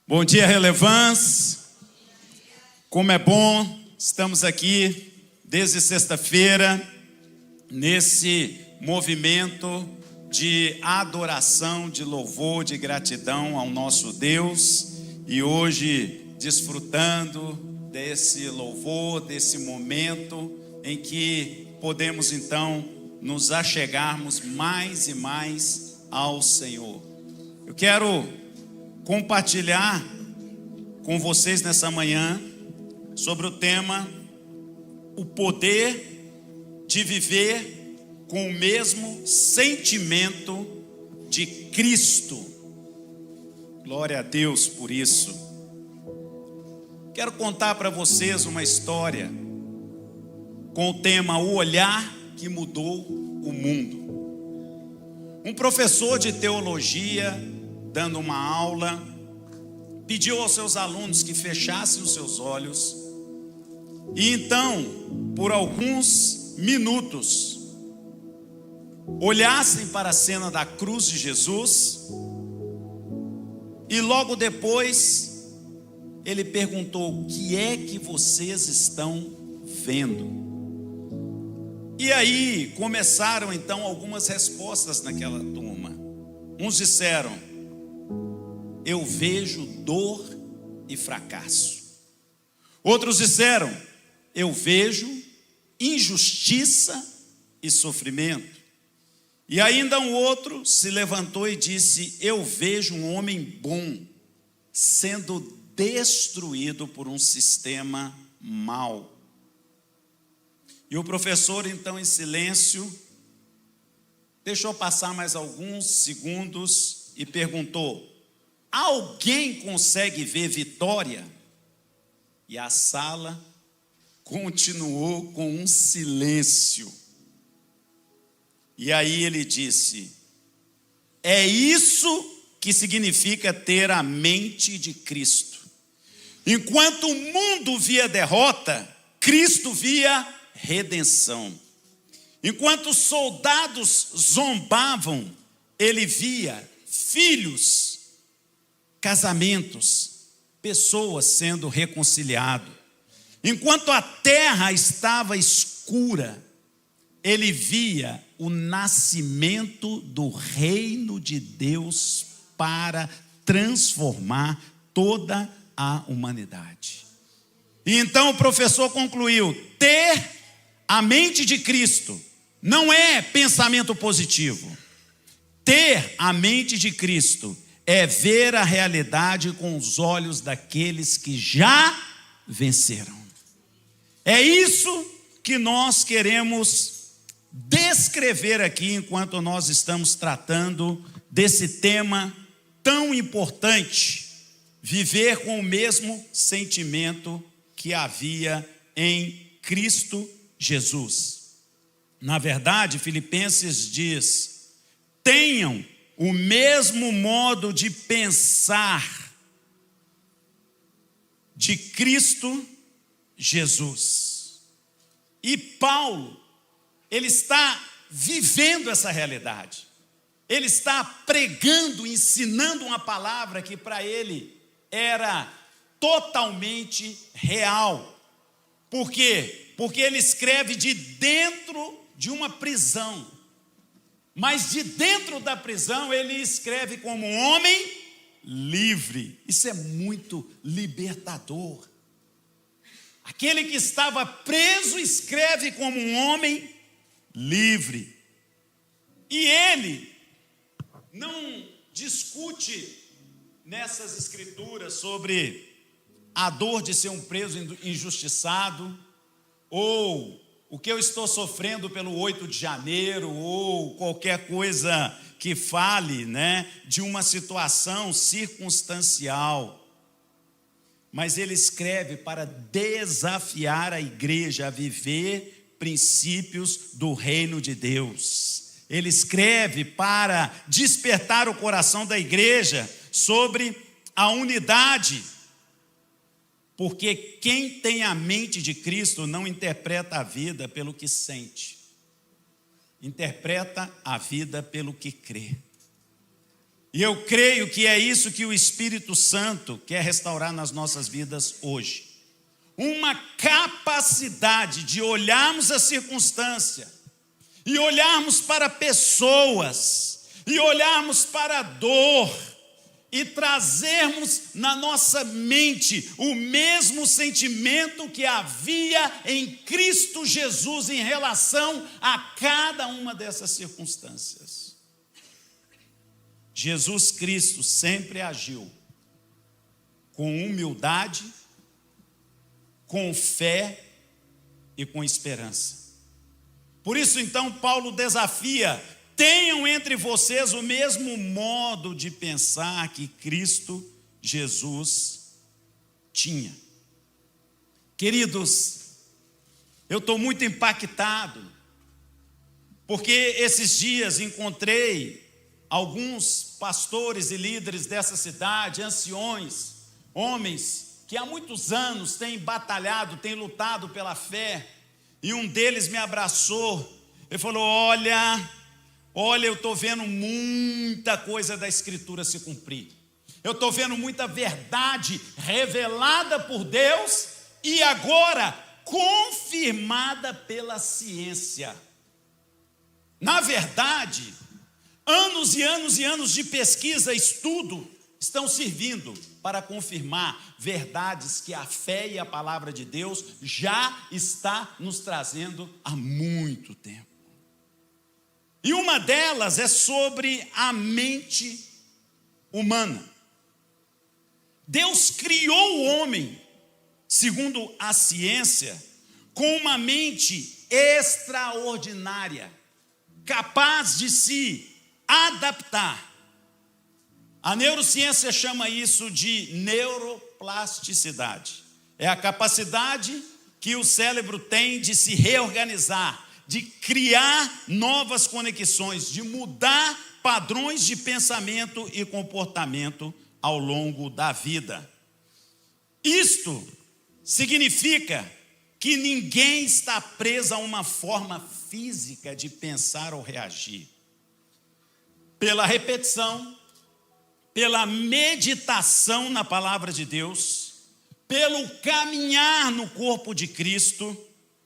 Bom dia, Relevância. Como é bom, estamos aqui desde sexta-feira, nesse movimento de adoração, de louvor, de gratidão ao nosso Deus. E hoje, desfrutando desse louvor, desse momento em que podemos então nos achegarmos mais e mais ao Senhor. Eu quero compartilhar com vocês nessa manhã sobre o tema: o poder de viver com o mesmo sentimento de Cristo. Glória a Deus por isso. Quero contar para vocês uma história com o tema O Olhar que Mudou o Mundo. Um professor de teologia, dando uma aula, pediu aos seus alunos que fechassem os seus olhos e então, por alguns minutos, olhassem para a cena da cruz de Jesus. E logo depois ele perguntou: o que é que vocês estão vendo? E aí começaram então algumas respostas naquela turma. Uns disseram: eu vejo dor e fracasso. Outros disseram: eu vejo injustiça e sofrimento. E ainda um outro se levantou e disse: eu vejo um homem bom sendo destruído por um sistema mau. E o professor então, em silêncio, deixou passar mais alguns segundos e perguntou: alguém consegue ver vitória? E a sala continuou com um silêncio. E aí ele disse: é isso que significa ter a mente de Cristo. Enquanto o mundo via derrota, Cristo via redenção. Enquanto os soldados zombavam, ele via filhos, casamentos, pessoas sendo reconciliadas. Enquanto a terra estava escura, ele via o nascimento do reino de Deus para transformar toda a humanidade. E então o professor concluiu: ter a mente de Cristo não é pensamento positivo. Ter a mente de Cristo é ver a realidade com os olhos daqueles que já venceram. É isso que nós queremos descrever aqui enquanto nós estamos tratando desse tema tão importante: viver com o mesmo sentimento que havia em Cristo Jesus. Na verdade, Filipenses diz: tenham o mesmo modo de pensar de Cristo Jesus. E Paulo, ele está vivendo essa realidade. Ele está pregando, ensinando uma palavra que para ele era totalmente real. Por quê? Porque ele escreve de dentro de uma prisão. Mas de dentro da prisão ele escreve como um homem livre. Isso é muito libertador. Aquele que estava preso escreve como um homem livre. E ele não discute nessas escrituras sobre a dor de ser um preso injustiçado, ou o que eu estou sofrendo pelo 8 de janeiro, ou qualquer coisa que fale, de uma situação circunstancial. Mas ele escreve para desafiar a igreja a viver princípios do reino de Deus. Ele escreve para despertar o coração da igreja sobre a unidade. Porque quem tem a mente de Cristo não interpreta a vida pelo que sente, interpreta a vida pelo que crê. E eu creio que é isso que o Espírito Santo quer restaurar nas nossas vidas hoje. Uma capacidade de olharmos a circunstância, e olharmos para pessoas, e olharmos para a dor, e trazermos na nossa mente o mesmo sentimento que havia em Cristo Jesus em relação a cada uma dessas circunstâncias. Jesus Cristo sempre agiu com humildade, com fé e com esperança. Por isso, então, Paulo desafia: tenham entre vocês o mesmo modo de pensar que Cristo Jesus tinha. Queridos, eu estou muito impactado, porque esses dias encontrei alguns pastores e líderes dessa cidade, anciões, homens que há muitos anos têm batalhado, têm lutado pela fé, e um deles me abraçou. Ele falou: olha, eu estou vendo muita coisa da Escritura se cumprir. Eu estou vendo muita verdade revelada por Deus e agora confirmada pela ciência. Na verdade, anos e anos e anos de pesquisa, estudo, estão servindo para confirmar verdades que a fé e a palavra de Deus já está nos trazendo há muito tempo. E uma delas é sobre a mente humana. Deus criou o homem, segundo a ciência, com uma mente extraordinária, capaz de se adaptar. A neurociência chama isso de neuroplasticidade. É a capacidade que o cérebro tem de se reorganizar, de criar novas conexões, de mudar padrões de pensamento e comportamento ao longo da vida. Isto significa que ninguém está preso a uma forma física de pensar ou reagir. Pela repetição, pela meditação na palavra de Deus, pelo caminhar no corpo de Cristo,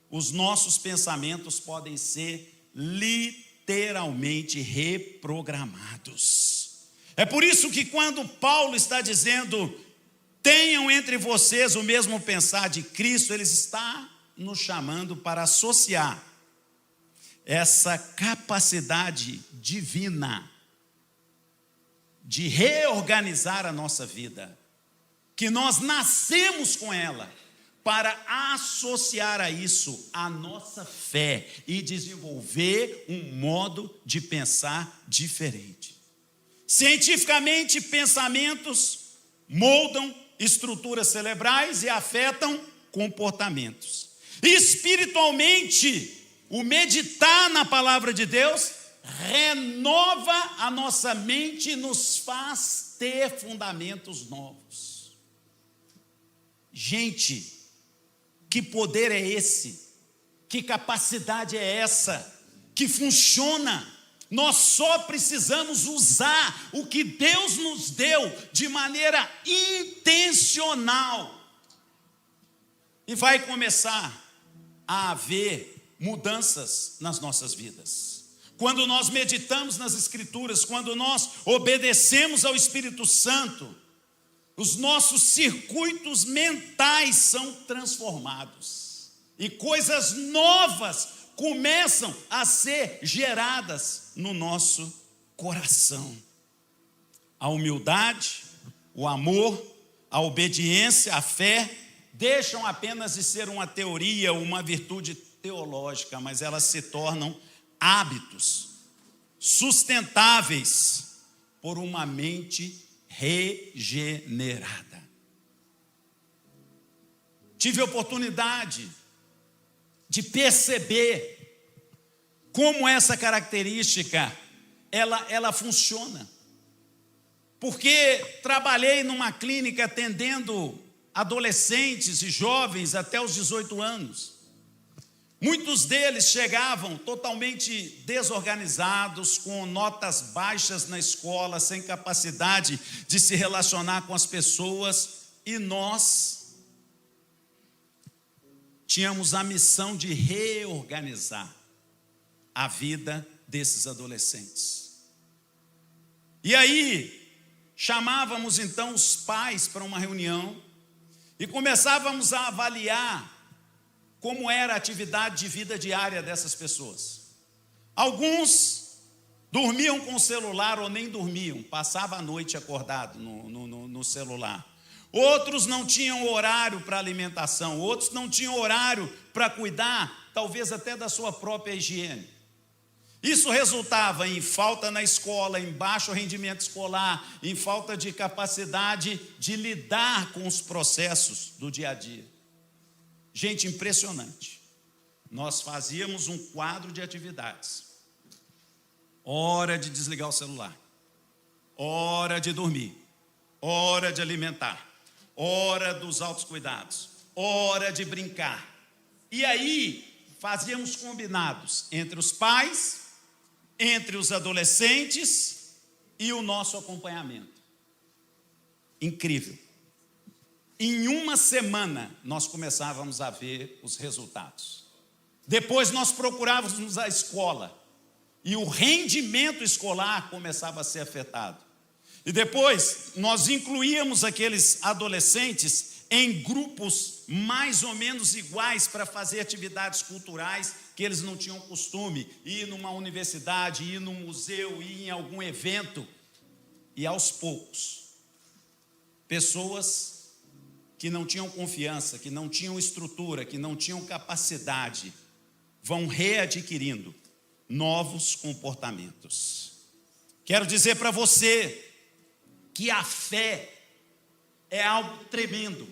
os nossos pensamentos podem ser literalmente reprogramados. É por isso que quando Paulo está dizendo: tenham entre vocês o mesmo pensar de Cristo, ele está nos chamando para associar essa capacidade divina de reorganizar a nossa vida, que nós nascemos com ela, para associar a isso a nossa fé e desenvolver um modo de pensar diferente. Cientificamente, pensamentos moldam estruturas cerebrais e afetam comportamentos. Espiritualmente, o meditar na palavra de Deus renova a nossa mente e nos faz ter fundamentos novos. Gente, que poder é esse? Que capacidade é essa? Que funciona? Nós só precisamos usar o que Deus nos deu de maneira intencional. E vai começar a haver mudanças nas nossas vidas. Quando nós meditamos nas Escrituras, quando nós obedecemos ao Espírito Santo, os nossos circuitos mentais são transformados. E coisas novas começam a ser geradas no nosso coração. A humildade, o amor, a obediência, a fé, deixam apenas de ser uma teoria, uma virtude teológica, mas elas se tornam hábitos sustentáveis por uma mente regenerada. Tive a oportunidade de perceber como essa característica ela funciona. Porque trabalhei numa clínica atendendo adolescentes e jovens até os 18 anos. Muitos deles chegavam totalmente desorganizados, com notas baixas na escola, sem capacidade de se relacionar com as pessoas, e nós tínhamos a missão de reorganizar a vida desses adolescentes. E aí, chamávamos então os pais para uma reunião e começávamos a avaliar como era a atividade de vida diária dessas pessoas. Alguns dormiam com o celular ou nem dormiam, passavam a noite acordado no celular. Outros não tinham horário para alimentação, outros não tinham horário para cuidar, talvez até da sua própria higiene. Isso resultava em falta na escola, em baixo rendimento escolar, em falta de capacidade de lidar com os processos do dia a dia. Gente, impressionante. Nós fazíamos um quadro de atividades. Hora de desligar o celular, hora de dormir, hora de alimentar, hora dos autocuidados, hora de brincar. E aí fazíamos combinados entre os pais, entre os adolescentes e o nosso acompanhamento. Incrível. Em uma semana, nós começávamos a ver os resultados. Depois nós procurávamos a escola, e o rendimento escolar começava a ser afetado. E depois, nós incluíamos aqueles adolescentes em grupos mais ou menos iguais para fazer atividades culturais que eles não tinham costume, ir numa universidade, ir num museu, ir em algum evento. E aos poucos, pessoas que não tinham confiança, que não tinham estrutura, que não tinham capacidade, vão readquirindo novos comportamentos. Quero dizer para você que a fé é algo tremendo,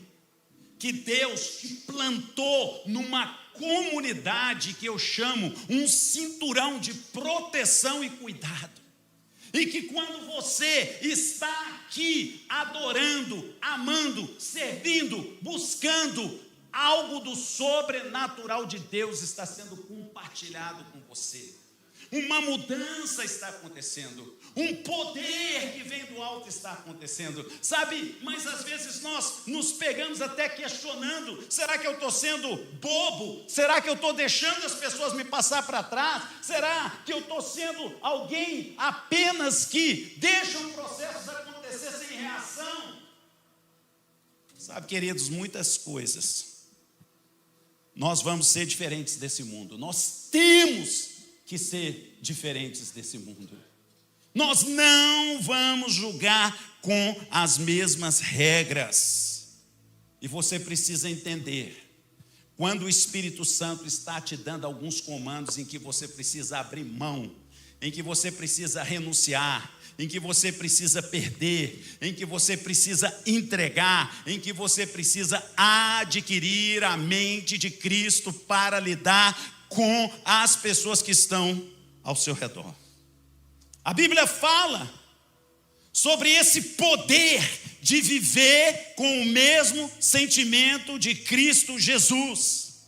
que Deus te plantou numa comunidade que eu chamo um cinturão de proteção e cuidado. E que quando você está aqui adorando, amando, servindo, buscando, algo do sobrenatural de Deus está sendo compartilhado com você. Uma mudança está acontecendo, um poder que vem do alto está acontecendo, sabe? Mas às vezes nós nos pegamos até questionando: será que eu estou sendo bobo? Será que eu estou deixando as pessoas me passar para trás? Será que eu estou sendo alguém apenas que deixa um processo acontecer sem reação? Sabe, queridos, muitas coisas nós vamos ser diferentes desse mundo, nós temos que ser diferentes desse mundo. Nós não vamos julgar com as mesmas regras. E você precisa entender, quando o Espírito Santo está te dando alguns comandos em que você precisa abrir mão, em que você precisa renunciar, em que você precisa perder, em que você precisa entregar, em que você precisa adquirir a mente de Cristo para lidar com as pessoas que estão ao seu redor. A Bíblia fala sobre esse poder de viver com o mesmo sentimento de Cristo Jesus.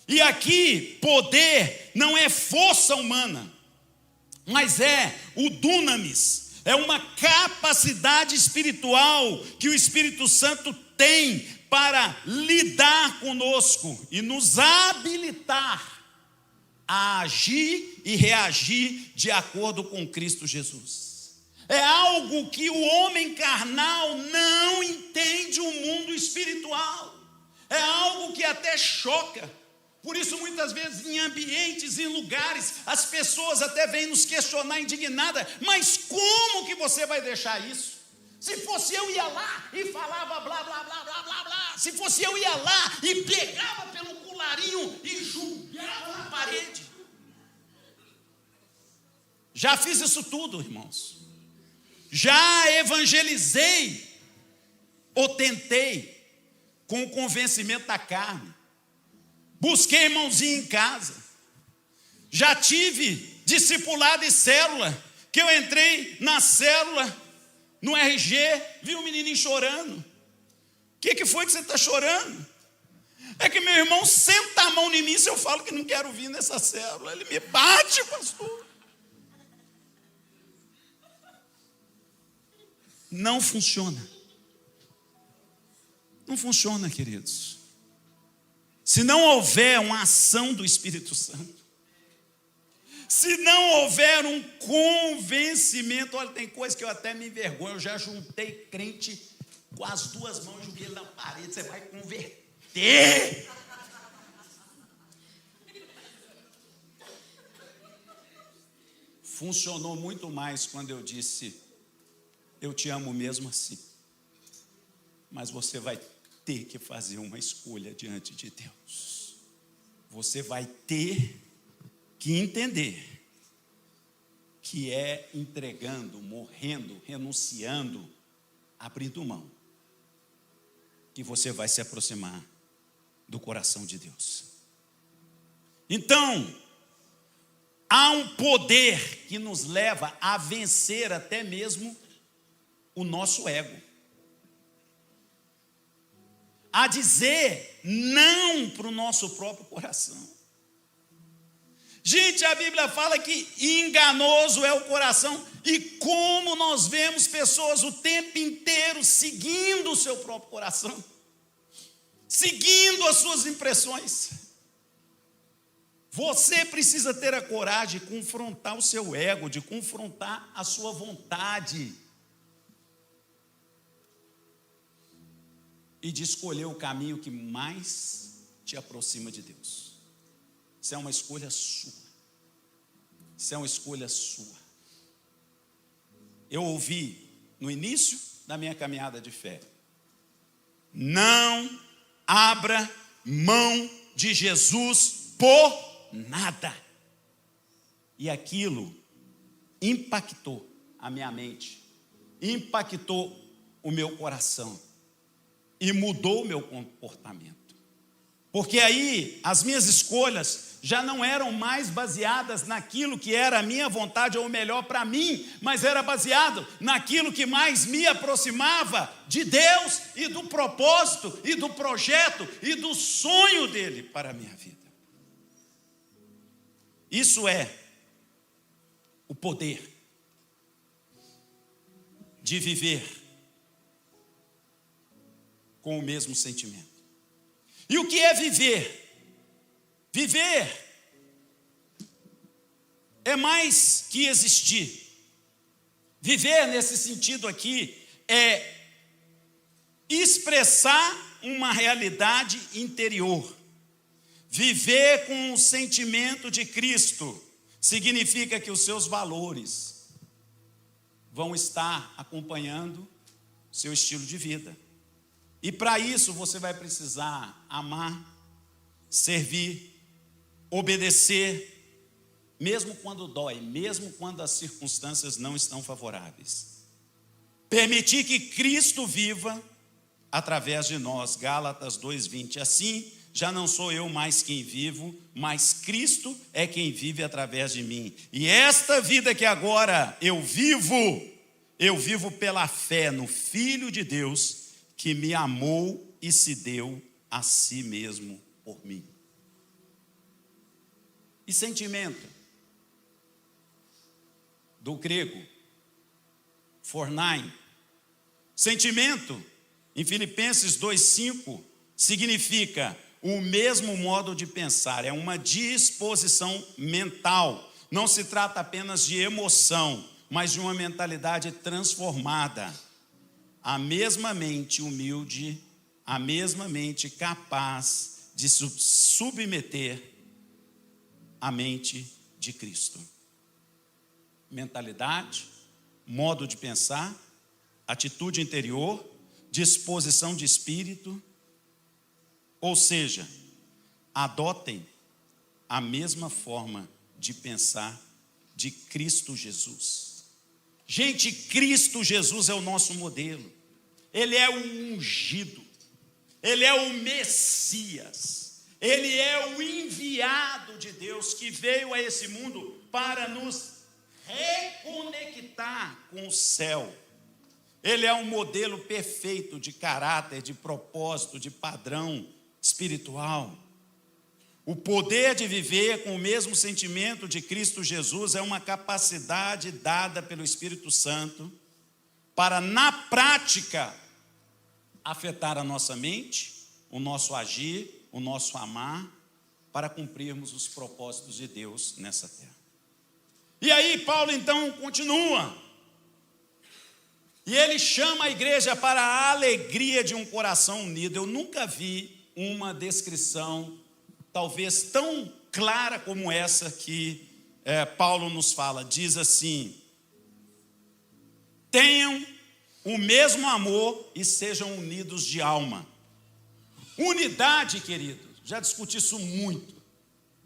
E aqui, poder não é força humana, mas é o dunamis, é uma capacidade espiritual que o Espírito Santo tem para lidar conosco e nos habilitar a agir e reagir de acordo com Cristo Jesus. É algo que o homem carnal não entende o mundo espiritual. É algo que até choca. Por isso, muitas vezes, em ambientes, em lugares, as pessoas até vêm nos questionar indignada: mas como que você vai deixar isso? Se fosse eu ia lá e falava blá, blá, blá, blá, blá, blá. Se fosse eu ia lá e pegava pelo colarinho e julgava na parede. Já fiz isso tudo, irmãos. Já evangelizei, ou tentei, com o convencimento da carne. Busquei irmãozinho em casa. Já tive discipulado e célula, que eu entrei na célula, no RG, vi um menininho chorando. O que foi que você está chorando? É que meu irmão senta a mão em mim se eu falo que não quero vir nessa célula. Ele me bate, pastor. Não funciona. Não funciona, queridos. Se não houver uma ação do Espírito Santo, se não houver um convencimento, olha, tem coisa que eu até me envergonho, eu já juntei crente com as duas mãos, joguei na parede, você vai converter. Funcionou muito mais quando eu disse, eu te amo mesmo assim, mas você vai ter que fazer uma escolha diante de Deus. Você vai ter que entender que é entregando, morrendo, renunciando, abrindo mão, que você vai se aproximar do coração de Deus. Então, há um poder que nos leva a vencer até mesmo o nosso ego. A dizer não para o nosso próprio coração. Gente, a Bíblia fala que enganoso é o coração. E como nós vemos pessoas o tempo inteiro seguindo o seu próprio coração. Seguindo as suas impressões. Você precisa ter a coragem de confrontar o seu ego, de confrontar a sua vontade. E de escolher o caminho que mais te aproxima de Deus. Isso é uma escolha sua. Isso é uma escolha sua. Eu ouvi no início da minha caminhada de fé: não abra mão de Jesus por nada. E aquilo impactou a minha mente, impactou o meu coração e mudou o meu comportamento. Porque aí as minhas escolhas já não eram mais baseadas naquilo que era a minha vontade ou melhor para mim, mas era baseado naquilo que mais me aproximava de Deus e do propósito e do projeto e do sonho dele para a minha vida. Isso é o poder de viver com o mesmo sentimento. E o que é viver? Viver é mais que existir. Viver nesse sentido aqui é expressar uma realidade interior. Viver com o sentimento de Cristo significa que os seus valores vão estar acompanhando seu estilo de vida. E para isso você vai precisar amar, servir, obedecer, mesmo quando dói, mesmo quando as circunstâncias não estão favoráveis. Permitir que Cristo viva através de nós, Gálatas 2:20. Assim, já não sou eu mais quem vivo, mas Cristo é quem vive através de mim. E esta vida que agora eu vivo pela fé no Filho de Deus, que me amou e se deu a si mesmo por mim. E sentimento? Do grego, phornein. Sentimento, em Filipenses 2:5, significa o mesmo modo de pensar, é uma disposição mental. Não se trata apenas de emoção, mas de uma mentalidade transformada. A mesma mente humilde, a mesma mente capaz de submeter a mente de Cristo. Mentalidade, modo de pensar, atitude interior, disposição de espírito. Ou seja, adotem a mesma forma de pensar de Cristo Jesus. Gente, Cristo Jesus é o nosso modelo. Ele é o ungido. Ele é o Messias. Ele é o enviado de Deus que veio a esse mundo para nos reconectar com o céu. Ele é um modelo perfeito de caráter, de propósito, de padrão espiritual. O poder de viver com o mesmo sentimento de Cristo Jesus é uma capacidade dada pelo Espírito Santo para, na prática, afetar a nossa mente, o nosso agir, o nosso amar, para cumprirmos os propósitos de Deus nessa terra. E aí Paulo então continua. E ele chama a igreja para a alegria de um coração unido. Eu nunca vi uma descrição talvez tão clara como essa que Paulo nos fala. Diz assim: tenham o mesmo amor e sejam unidos de alma. Unidade, querido, já discuti isso muito.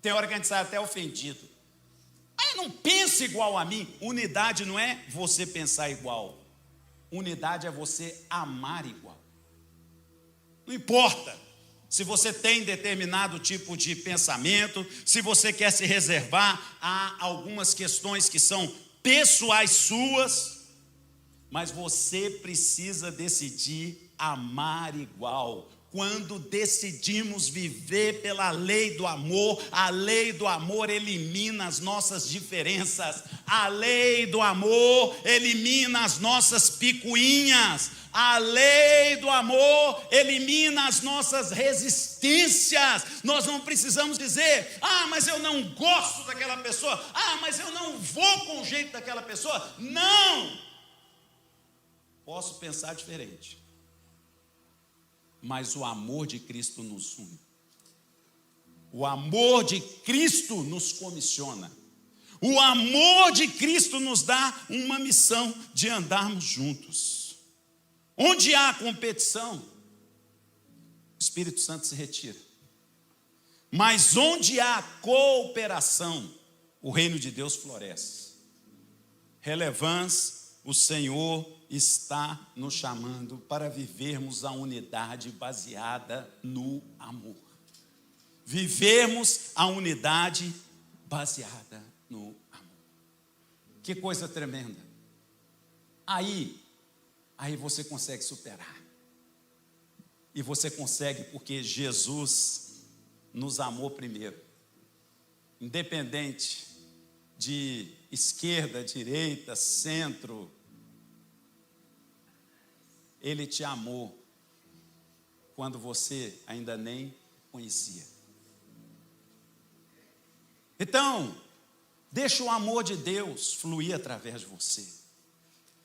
Tem hora que a gente sai até ofendido. Não pensa igual a mim. Unidade não é você pensar igual. Unidade é você amar igual. Não importa se você tem determinado tipo de pensamento, se você quer se reservar a algumas questões que são pessoais suas, mas você precisa decidir amar igual. Quando decidimos viver pela lei do amor, a lei do amor elimina as nossas diferenças, a lei do amor elimina as nossas picuinhas, a lei do amor elimina as nossas resistências. Nós não precisamos dizer: mas eu não gosto daquela pessoa, mas eu não vou com o jeito daquela pessoa. Não! Posso pensar diferente, mas o amor de Cristo nos une. O amor de Cristo nos comissiona. O amor de Cristo nos dá uma missão de andarmos juntos. Onde há competição, o Espírito Santo se retira. Mas onde há cooperação, o reino de Deus floresce. Relevância, o Senhor está nos chamando para vivermos a unidade baseada no amor. Vivermos a unidade baseada no amor. Que coisa tremenda. Aí você consegue superar. E você consegue porque Jesus nos amou primeiro. Independente de esquerda, direita, centro, Ele te amou quando você ainda nem conhecia. Então, deixa o amor de Deus fluir através de você.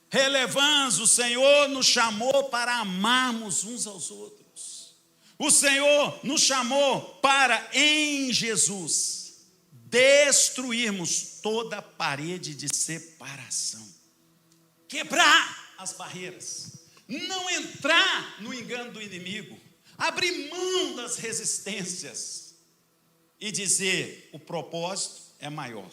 Relevância, o Senhor nos chamou para amarmos uns aos outros. O Senhor nos chamou para, em Jesus, destruirmos toda a parede de separação. Quebrar as barreiras. Não entrar no engano do inimigo, abrir mão das resistências e dizer: o propósito é maior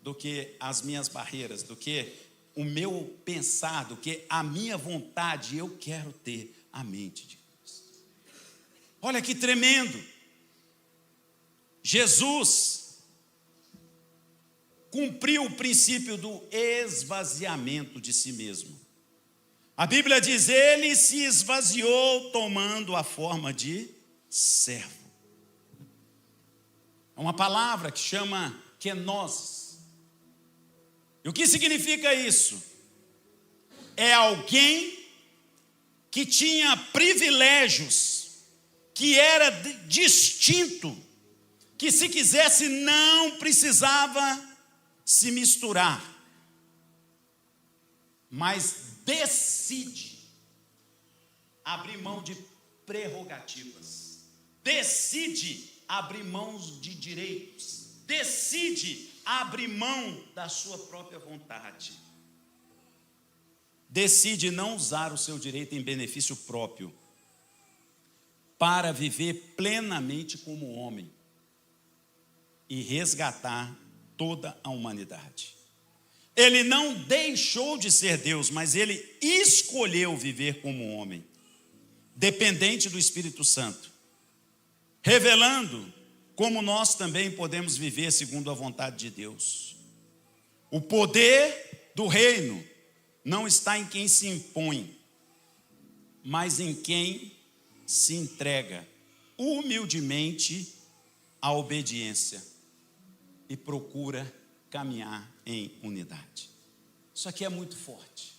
do que as minhas barreiras, do que o meu pensar, do que a minha vontade. Eu quero ter a mente de Deus. Olha que tremendo. Jesus cumpriu o princípio do esvaziamento de si mesmo. A Bíblia diz: ele se esvaziou tomando a forma de servo. É uma palavra que chama kenosis. E o que significa isso? É alguém que tinha privilégios, que era distinto, que se quisesse não precisava se misturar, mas decide abrir mão de prerrogativas, decide abrir mão de direitos, decide abrir mão da sua própria vontade, decide não usar o seu direito em benefício próprio, para viver plenamente como homem e resgatar toda a humanidade. Ele não deixou de ser Deus, mas ele escolheu viver como homem, dependente do Espírito Santo, revelando como nós também podemos viver segundo a vontade de Deus. O poder do reino não está em quem se impõe, mas em quem se entrega humildemente a obediência e procura caminhar em unidade. Isso aqui é muito forte.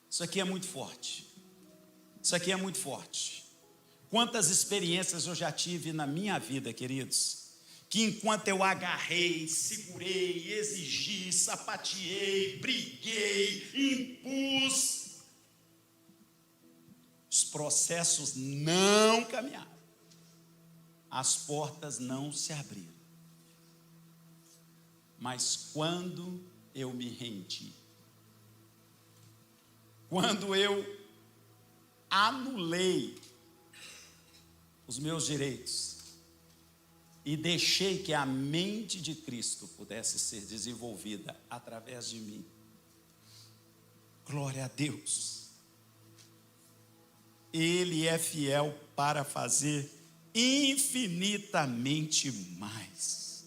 Isso aqui é muito forte. Isso aqui é muito forte. Quantas experiências eu já tive na minha vida, queridos, que enquanto eu agarrei, segurei, exigi, sapateei, briguei, impus, os processos não caminharam, as portas não se abriram. Mas quando eu me rendi, quando eu anulei os meus direitos e deixei que a mente de Cristo pudesse ser desenvolvida através de mim, glória a Deus, Ele é fiel para fazer infinitamente mais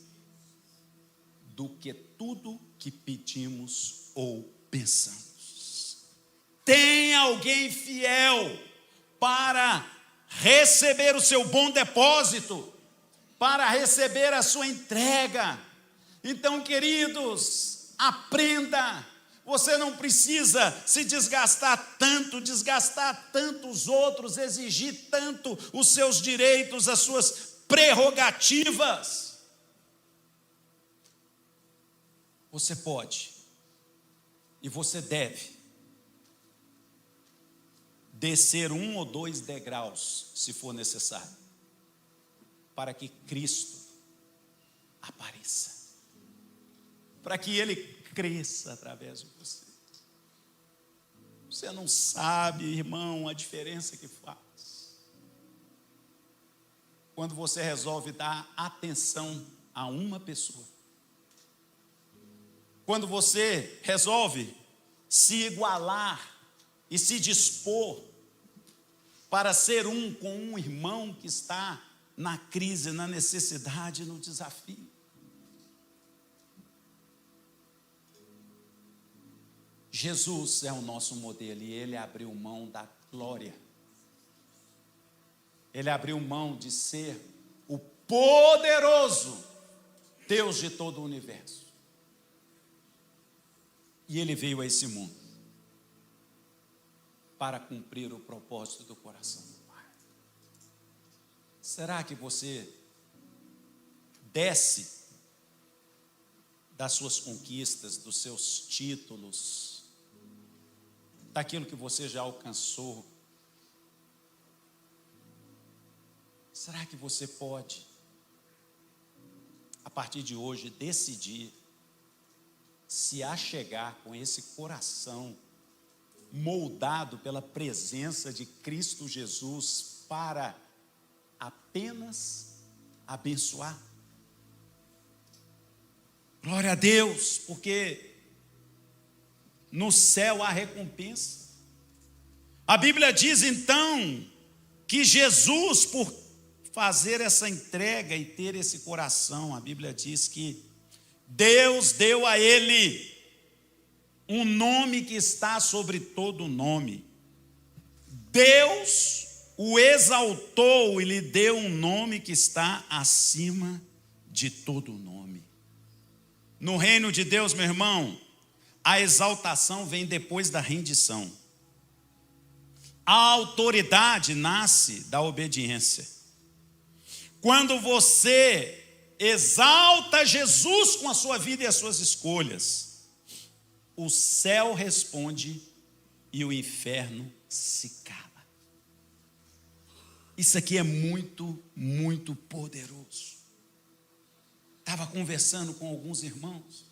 do que tudo que pedimos ou pensamos. Tem alguém fiel para receber o seu bom depósito, para receber a sua entrega. Então, queridos, aprenda. Você não precisa se desgastar tanto os outros, exigir tanto os seus direitos, as suas prerrogativas. Você pode e você deve descer 1 ou 2 degraus, se for necessário, para que Cristo apareça, para que Ele cresça através de você. Você não sabe, irmão, a diferença que faz quando você resolve dar atenção a uma pessoa, quando você resolve se igualar e se dispor para ser um com um irmão que está na crise, na necessidade, no desafio. Jesus é o nosso modelo e Ele abriu mão da glória. Ele abriu mão de ser o poderoso Deus de todo o universo. E Ele veio a esse mundo para cumprir o propósito do coração do Pai. Será que você desce das suas conquistas, dos seus títulos, daquilo que você já alcançou? Será que você pode, a partir de hoje, decidir se achegar com esse coração moldado pela presença de Cristo Jesus para apenas abençoar? Glória a Deus, porque no céu há recompensa. A Bíblia diz então que Jesus, por fazer essa entrega e ter esse coração, a Bíblia diz que Deus deu a ele um nome que está sobre todo nome. Deus o exaltou e lhe deu um nome que está acima de todo nome. No reino de Deus, meu irmão, a exaltação vem depois da rendição. A autoridade nasce da obediência. Quando você exalta Jesus com a sua vida e as suas escolhas, o céu responde e o inferno se cala. Isso aqui é muito, muito poderoso. Estava conversando com alguns irmãos,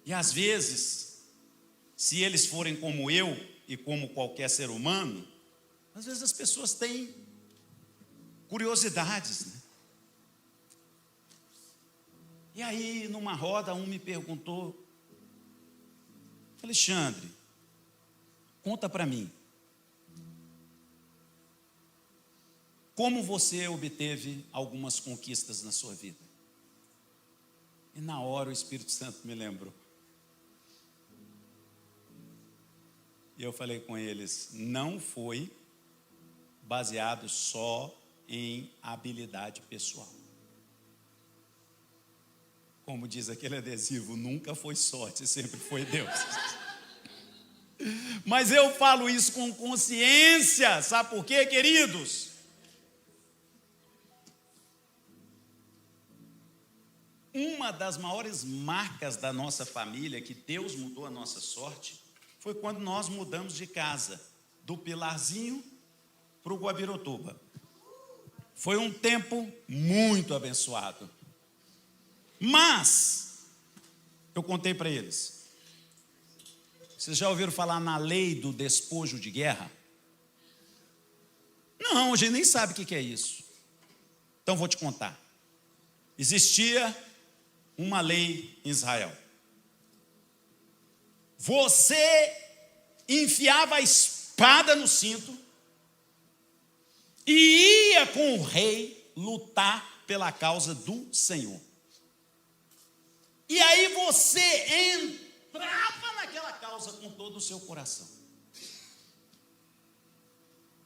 e às vezes, se eles forem como eu e como qualquer ser humano, às vezes as pessoas têm curiosidades, né? E aí, numa roda, um me perguntou: Alexandre, conta para mim, como você obteve algumas conquistas na sua vida? E na hora o Espírito Santo me lembrou. E eu falei com eles: não foi baseado só em habilidade pessoal. Como diz aquele adesivo, nunca foi sorte, sempre foi Deus. Mas eu falo isso com consciência, sabe por quê, queridos? Uma das maiores marcas da nossa família, que Deus mudou a nossa sorte, foi quando nós mudamos de casa, do Pilarzinho para o Guabirotuba. Foi um tempo muito abençoado. Mas, eu contei para eles, vocês já ouviram falar na lei do despojo de guerra? Não, a gente nem sabe o que é isso. Então vou te contar. Existia uma lei em Israel. Você enfiava a espada no cinto e ia com o rei lutar pela causa do Senhor. E aí você entrava naquela causa com todo o seu coração.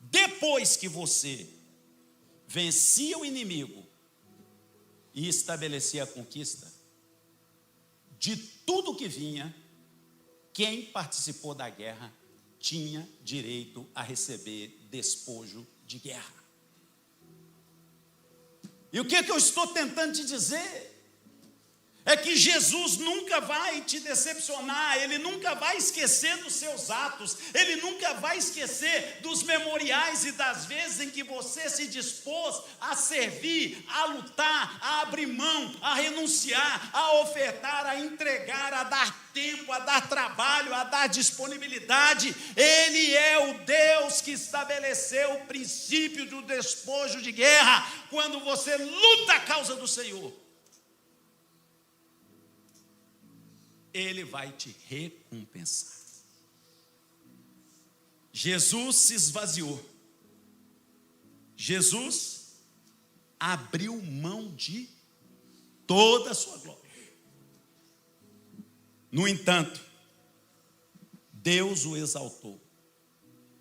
Depois que você vencia o inimigo e estabelecia a conquista, de tudo que vinha, quem participou da guerra tinha direito a receber despojo de guerra. E o que eu estou tentando te dizer? É que Jesus nunca vai te decepcionar, Ele nunca vai esquecer dos seus atos, Ele nunca vai esquecer dos memoriais e das vezes em que você se dispôs a servir, a lutar, a abrir mão, a renunciar, a ofertar, a entregar, a dar tempo, a dar trabalho, a dar disponibilidade. Ele é o Deus que estabeleceu o princípio do despojo de guerra, quando você luta a causa do Senhor. Ele vai te recompensar. Jesus se esvaziou. Jesus abriu mão de toda a sua glória. No entanto, Deus o exaltou.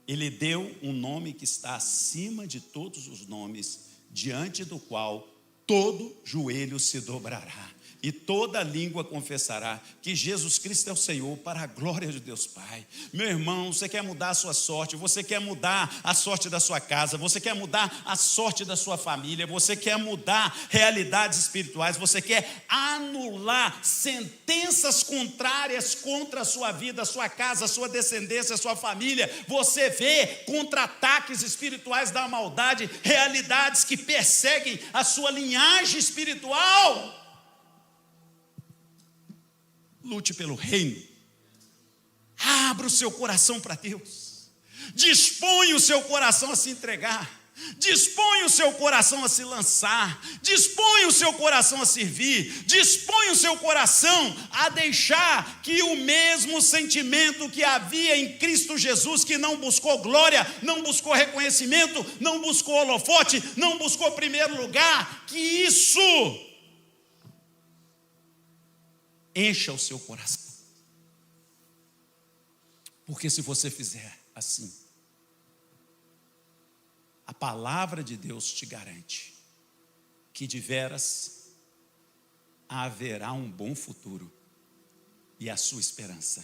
Ele deu um nome que está acima de todos os nomes, diante do qual todo joelho se dobrará e toda língua confessará que Jesus Cristo é o Senhor, para a glória de Deus Pai. Meu irmão, você quer mudar a sua sorte, você quer mudar a sorte da sua casa, você quer mudar a sorte da sua família, você quer mudar realidades espirituais, você quer anular sentenças contrárias contra a sua vida, a sua casa, a sua descendência, a sua família. Você vê contra-ataques espirituais da maldade, realidades que perseguem a sua linhagem espiritual. Lute pelo reino. Abra o seu coração para Deus. Dispõe o seu coração a se entregar. Dispõe o seu coração a se lançar. Dispõe o seu coração a servir. Dispõe o seu coração a deixar que o mesmo sentimento que havia em Cristo Jesus, que não buscou glória, não buscou reconhecimento, não buscou holofote, não buscou primeiro lugar, que isso encha o seu coração. Porque se você fizer assim, a palavra de Deus te garante que de veras haverá um bom futuro e a sua esperança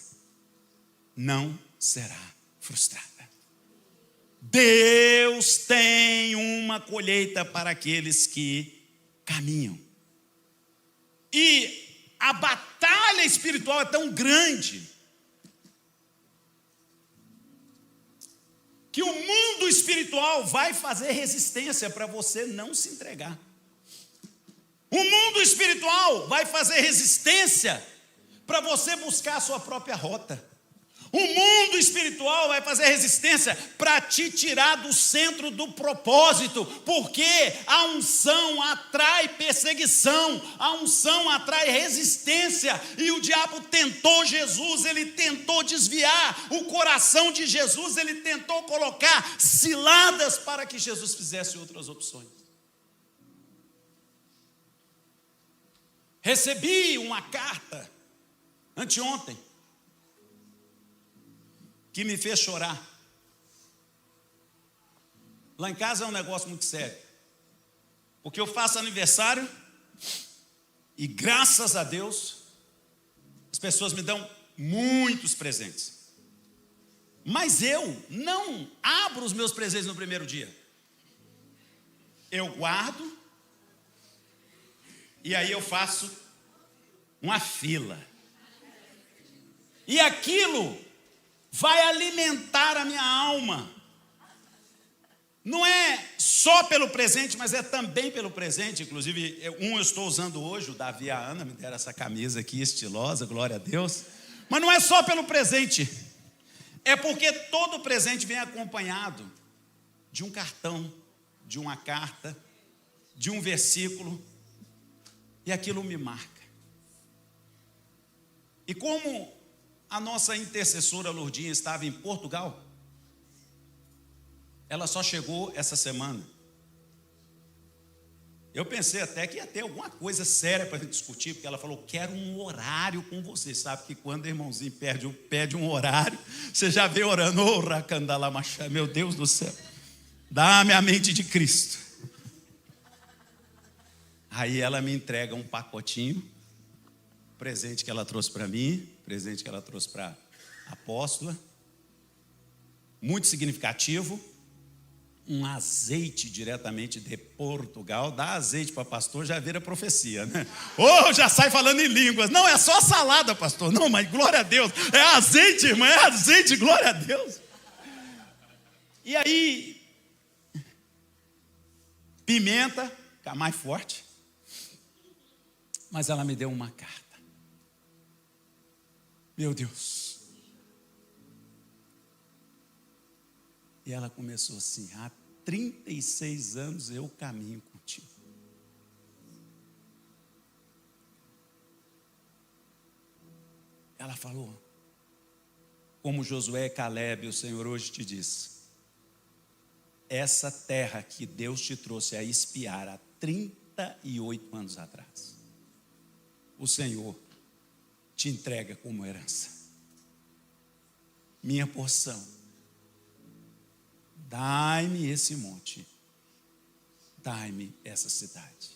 não será frustrada. Deus tem uma colheita para aqueles que caminham. E a batalha espiritual é tão grande que o mundo espiritual vai fazer resistência para você não se entregar. O mundo espiritual vai fazer resistência para você buscar a sua própria rota. O mundo espiritual vai fazer resistência para te tirar do centro do propósito, porque a unção atrai perseguição, a unção atrai resistência, e o diabo tentou Jesus, ele tentou desviar o coração de Jesus, ele tentou colocar ciladas para que Jesus fizesse outras opções. Recebi uma carta anteontem que me fez chorar. Lá em casa é um negócio muito sério. Porque eu faço aniversário e, graças a Deus, as pessoas me dão muitos presentes. Mas eu não abro os meus presentes no primeiro dia. Eu guardo e aí eu faço uma fila. E aquilo vai alimentar a minha alma. Não é só pelo presente, mas é também pelo presente. Inclusive, eu estou usando hoje, o Davi e a Ana me deram essa camisa aqui estilosa, glória a Deus. Mas não é só pelo presente. É porque todo presente vem acompanhado de um cartão, de uma carta, de um versículo. E aquilo me marca. E como a nossa intercessora Lourdinha estava em Portugal, ela só chegou essa semana. Eu pensei até que ia ter alguma coisa séria para a gente discutir, porque ela falou, quero um horário com você. Sabe que quando o irmãozinho pede um horário, você já vê orando, oh, Racandalamachá, meu Deus do céu, dá-me a mente de Cristo. Aí ela me entrega um pacotinho, presente que ela trouxe para mim, presente que ela trouxe para a apóstola, muito significativo, um azeite diretamente de Portugal. Dá azeite para pastor, já vira profecia, né? Oh, já sai falando em línguas. Não, é só salada, pastor. Não, mas glória a Deus. É azeite, irmã, é azeite, glória a Deus. E aí, pimenta, fica mais forte. Mas ela me deu uma carta. Meu Deus. E ela começou assim, há 36 anos eu caminho contigo. Ela falou, como Josué e Calebe, o Senhor hoje te diz, essa terra que Deus te trouxe a espiar há 38 anos atrás, o Senhor te entrega como herança. Minha porção. Dai-me esse monte, dai-me essa cidade.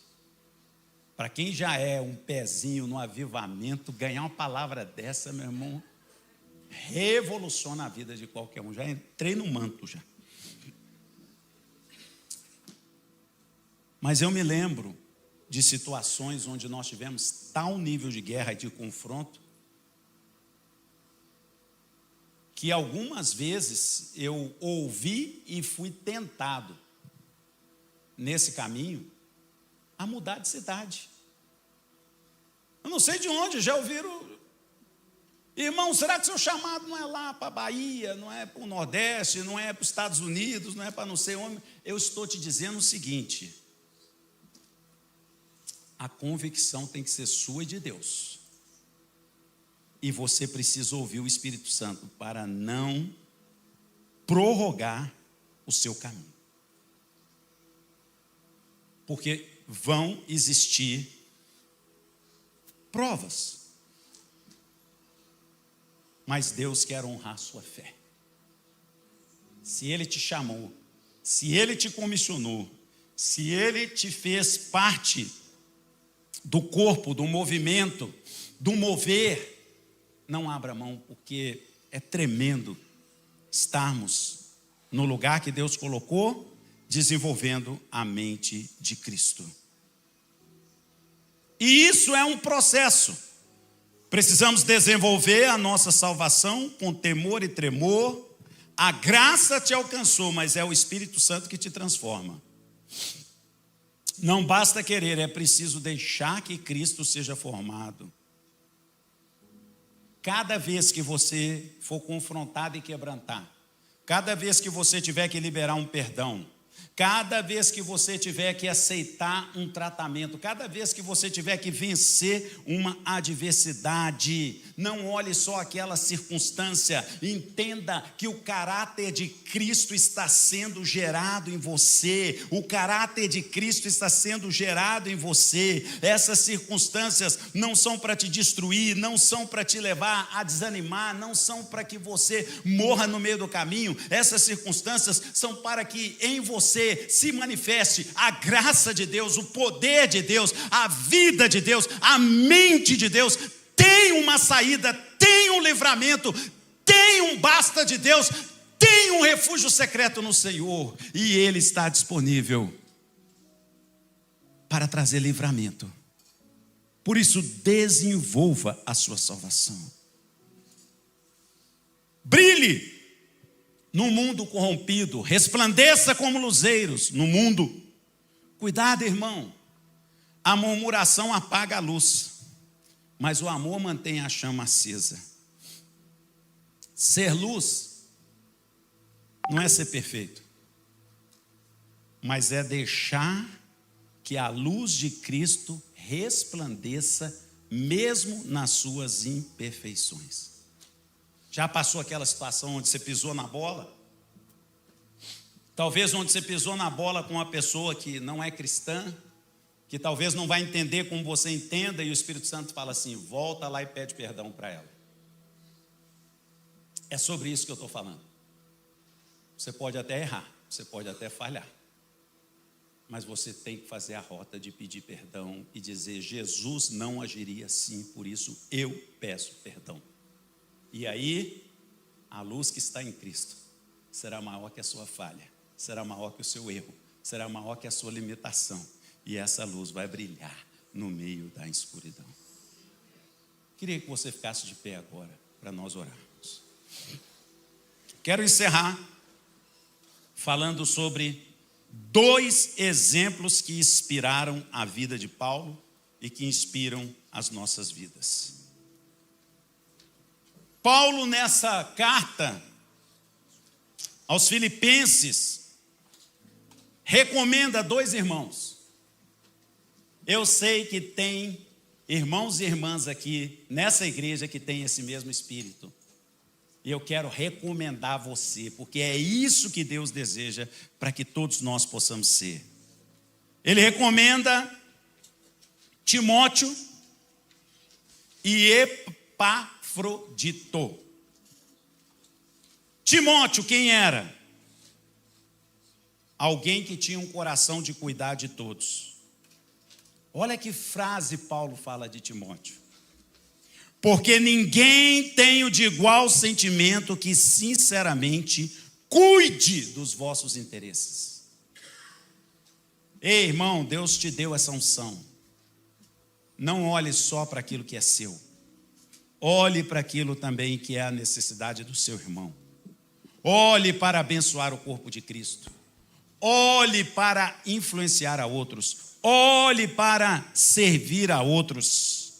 Para quem já é um pezinho no avivamento, ganhar uma palavra dessa, meu irmão, revoluciona a vida de qualquer um. Já entrei no manto já. Mas eu me lembro de situações onde nós tivemos tal nível de guerra e de confronto, que algumas vezes eu ouvi e fui tentado, nesse caminho, a mudar de cidade. Eu não sei de onde, já ouviram, irmão, será que seu chamado não é lá para a Bahia, não é para o Nordeste, não é para os Estados Unidos, não é para não sei onde? Eu estou te dizendo o seguinte, a convicção tem que ser sua e de Deus. E você precisa ouvir o Espírito Santo para não prorrogar o seu caminho. Porque vão existir provas. Mas Deus quer honrar sua fé. Se Ele te chamou, se Ele te comissionou, se Ele te fez parte do corpo, do movimento, do mover, não abra mão, porque é tremendo estarmos no lugar que Deus colocou, desenvolvendo a mente de Cristo. E isso é um processo. Precisamos desenvolver a nossa salvação com temor e tremor. A graça te alcançou, mas é o Espírito Santo que te transforma. Não basta querer, é preciso deixar que Cristo seja formado. Cada vez que você for confrontado e quebrantar, cada vez que você tiver que liberar um perdão, Cada vez que você tiver que aceitar um tratamento, cada vez que você tiver que vencer uma adversidade, não olhe só aquela circunstância, entenda que o caráter de Cristo está sendo gerado em você, o caráter de Cristo está sendo gerado em você. Essas circunstâncias não são para te destruir, não são para te levar a desanimar, não são para que você morra no meio do caminho. Essas circunstâncias são para que em você se manifeste a graça de Deus, o poder de Deus, a vida de Deus, a mente de Deus. Tem uma saída, tem um livramento, tem um basta de Deus, tem um refúgio secreto no Senhor, e Ele está disponível para trazer livramento. Por isso, desenvolva a sua salvação. Brilhe no mundo corrompido, resplandeça como luzeiros no mundo. Cuidado, irmão, a murmuração apaga a luz, mas o amor mantém a chama acesa. Ser luz não é ser perfeito, mas é deixar que a luz de Cristo resplandeça mesmo nas suas imperfeições. Já passou aquela situação onde você pisou na bola? Talvez onde você pisou na bola com uma pessoa que não é cristã, que talvez não vai entender como você entenda, e o Espírito Santo fala assim: volta lá e pede perdão para ela. É sobre isso que eu estou falando. Você pode até errar, você pode até falhar, mas você tem que fazer a rota de pedir perdão e dizer: Jesus não agiria assim, por isso eu peço perdão. E aí, a luz que está em Cristo será maior que a sua falha, será maior que o seu erro, será maior que a sua limitação. E essa luz vai brilhar no meio da escuridão. Queria que você ficasse de pé agora, para nós orarmos. Quero encerrar falando sobre 2 exemplos que inspiraram a vida de Paulo e que inspiram as nossas vidas. Paulo, nessa carta aos Filipenses, recomenda 2 irmãos. Eu sei que tem irmãos e irmãs aqui nessa igreja que tem esse mesmo espírito. E eu quero recomendar você, porque é isso que Deus deseja para que todos nós possamos ser. Ele recomenda Timóteo e Epafrodito. Timóteo, quem era? Alguém que tinha um coração de cuidar de todos. Olha que frase Paulo fala de Timóteo: porque ninguém tem o de igual sentimento que sinceramente cuide dos vossos interesses. Ei, irmão, Deus te deu essa unção. Não olhe só para aquilo que é seu. Olhe para aquilo também que é a necessidade do seu irmão. Olhe para abençoar o corpo de Cristo. Olhe para influenciar a outros. Olhe para servir a outros.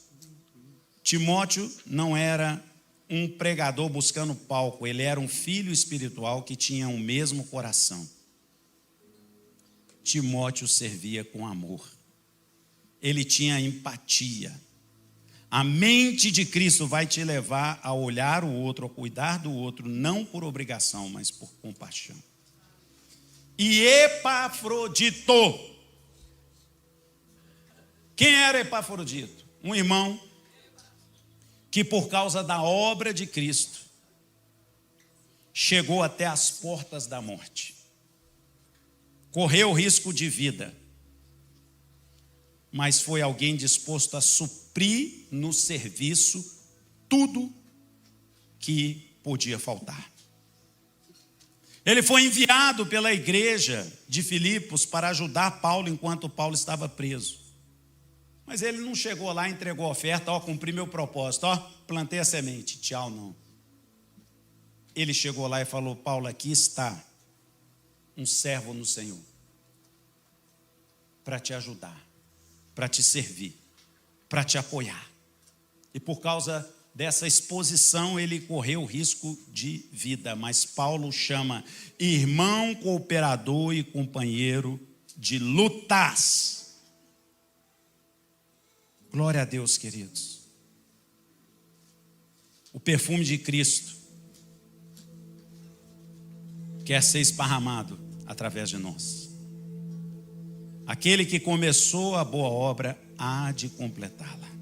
Timóteo não era um pregador buscando palco, ele era um filho espiritual que tinha o mesmo coração. Timóteo servia com amor. Ele tinha empatia. A mente de Cristo vai te levar a olhar o outro, a cuidar do outro, não por obrigação, mas por compaixão. E Epafrodito. Quem era Epafrodito? Um irmão que, por causa da obra de Cristo, chegou até as portas da morte. Correu risco de vida, mas foi alguém disposto a suprir no serviço tudo que podia faltar. Ele foi enviado pela igreja de Filipos para ajudar Paulo enquanto Paulo estava preso. Mas ele não chegou lá e entregou a oferta: ó, cumpri meu propósito, ó, plantei a semente, tchau, não. Ele chegou lá e falou: Paulo, aqui está um servo no Senhor, para te ajudar, para te servir, para te apoiar. E por causa dessa exposição, ele correu risco de vida, mas Paulo chama irmão, cooperador e companheiro de lutas. Glória a Deus, queridos. O perfume de Cristo quer ser esparramado através de nós. Aquele que começou a boa obra há de completá-la.